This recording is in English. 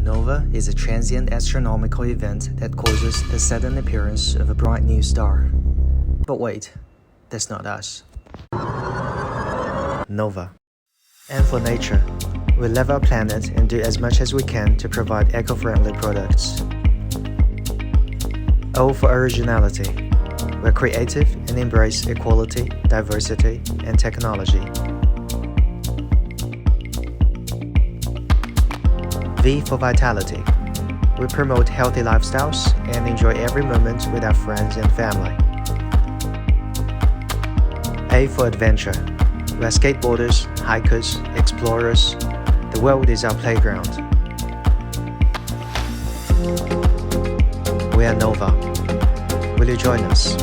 ShopNOVA is a transient astronomical event that causes the sudden appearance of a bright new star. But wait, that's not us. Nova. And for nature, we love our planet and do as much as we can to provide eco-friendly products. O for originality. We're creative and embrace equality, diversity, and technology. V for vitality. We promote healthy lifestyles and enjoy every moment with our friends and family. A for adventure. We're skateboarders, hikers, explorers. The world is our playground. We are Nova. Will you join us?